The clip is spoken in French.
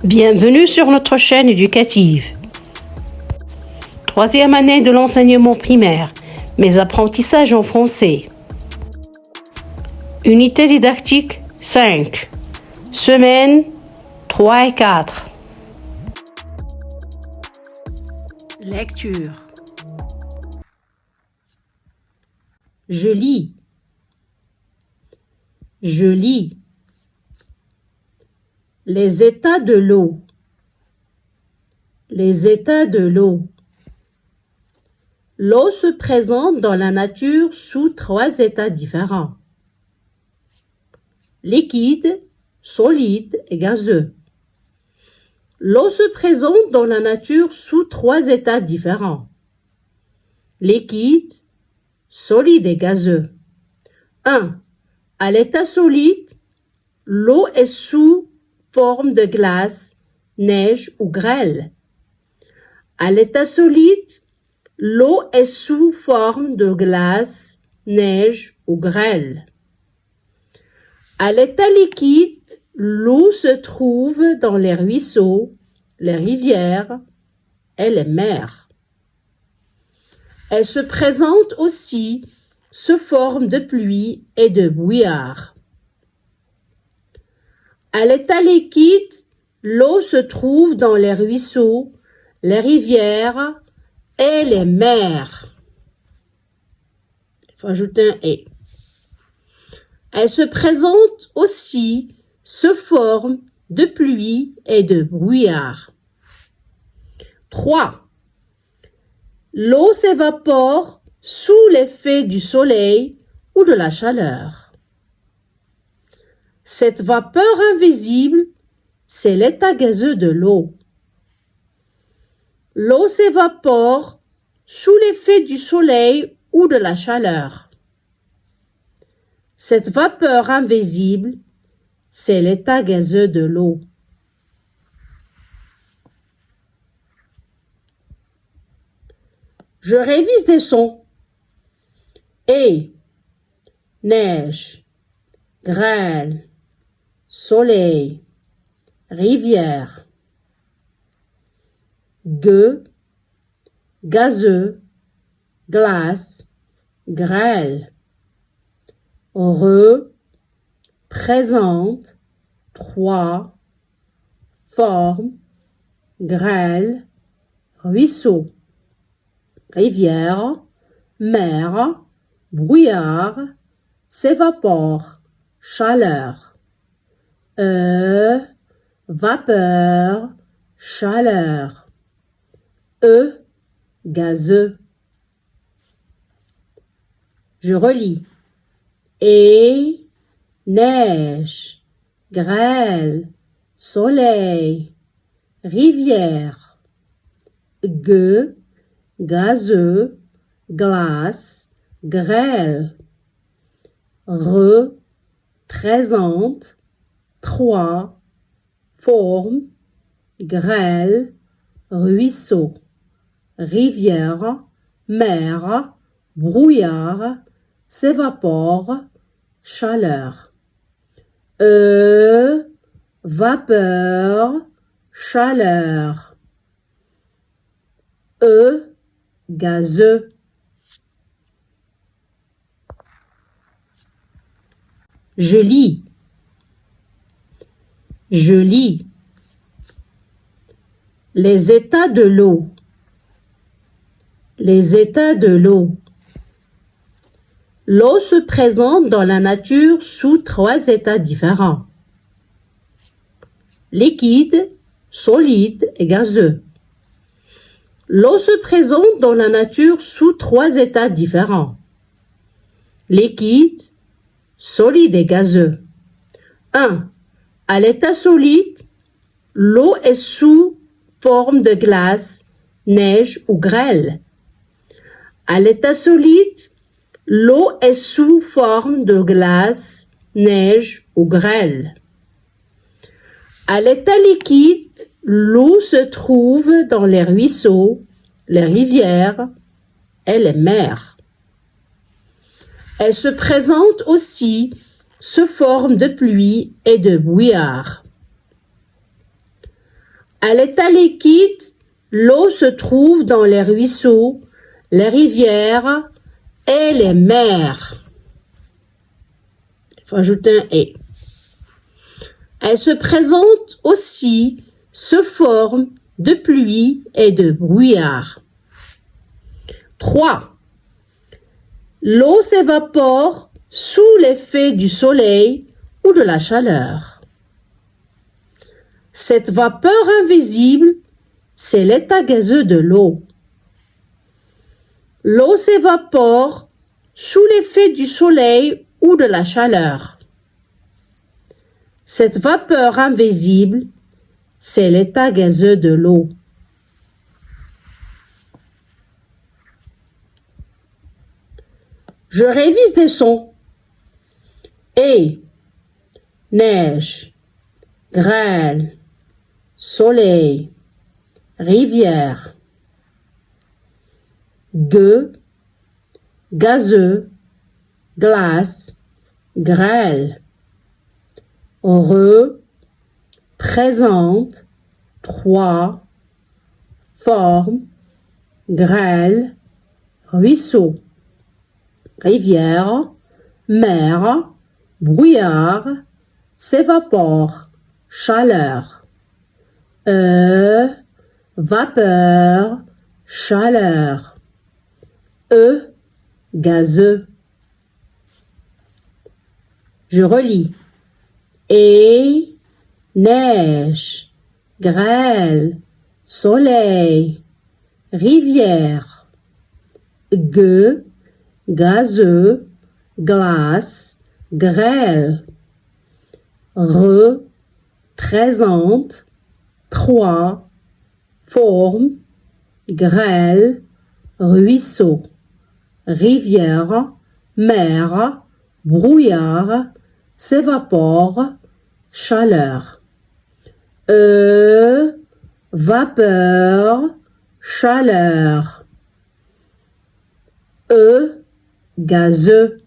Bienvenue sur notre chaîne éducative. Troisième année de l'enseignement primaire, mes apprentissages en français. Unité didactique 5, semaines 3 et 4. Lecture. Je lis. Je lis. Les états de l'eau. Les états de l'eau. L'eau se présente dans la nature sous 3 états différents. Liquide, solide et gazeux. L'eau se présente dans la nature sous 3 états différents. Liquide, solide et gazeux. 1. À l'état solide, l'eau est sous forme de glace, neige ou grêle. À l'état solide, l'eau est sous forme de glace, neige ou grêle. À l'état liquide, l'eau se trouve dans les ruisseaux, les rivières et les mers. Elle se présente aussi sous forme de pluie et de brouillard. À l'état liquide, l'eau se trouve dans les ruisseaux, les rivières et les mers. Il faut ajouter un « et ». Elle se présente aussi sous forme de pluie et de brouillard. 3. L'eau s'évapore sous l'effet du soleil ou de la chaleur. Cette vapeur invisible, c'est l'état gazeux de l'eau. L'eau s'évapore sous l'effet du soleil ou de la chaleur. Cette vapeur invisible, c'est l'état gazeux de l'eau. Je révise des sons. Et, neige, grêle, soleil, rivière. Gueux, gazeux, glace, grêle. Présente, 3, forme, grêle, ruisseau, rivière, mer, brouillard, s'évapore, chaleur. Vapeur, chaleur. Gazeux. Je relis. Et, neige, grêle, soleil, rivière. Gueux, gazeux, glace, grêle. Présente, 3, forme, grêle, ruisseau, rivière, mer, brouillard, s'évapore, chaleur. Vapeur, chaleur. Gazeux. Je lis. Je lis. Les états de l'eau. Les états de l'eau. L'eau se présente dans la nature sous 3 états différents. Liquide, solide et gazeux. L'eau se présente dans la nature sous 3 états différents. Liquide, solide et gazeux. 1. À l'état solide, l'eau est sous forme de glace, neige ou grêle. À l'état solide, l'eau est sous forme de glace, neige ou grêle. À l'état liquide, l'eau se trouve dans les ruisseaux, les rivières et les mers. Elle se présente aussi sous forme de pluie et de brouillard. À l'état liquide, l'eau se trouve dans les ruisseaux, les rivières et les mers. Il faut ajouter un « et ». Elle se présente aussi sous forme de pluie et de brouillard. 3. L'eau s'évapore sous l'effet du soleil ou de la chaleur. Cette vapeur invisible, c'est l'état gazeux de l'eau. L'eau s'évapore sous l'effet du soleil ou de la chaleur. Cette vapeur invisible, c'est l'état gazeux de l'eau. Je révise des sons. Et, neige, grêle, soleil, rivière. Gueux, gazeux, glace, grêle. Présente, 3, forme, grêle, ruisseau, rivière, mer, brouillard, s'évapore, chaleur. Vapeur, chaleur. Gazeux. Je relis. Et, neige, grêle, soleil, rivière. Gueux, gazeux, glace, grêle. Présente, 3, forme, grêle, ruisseau, rivière, mer, brouillard, s'évapore, chaleur. Vapeur, chaleur. Gazeux.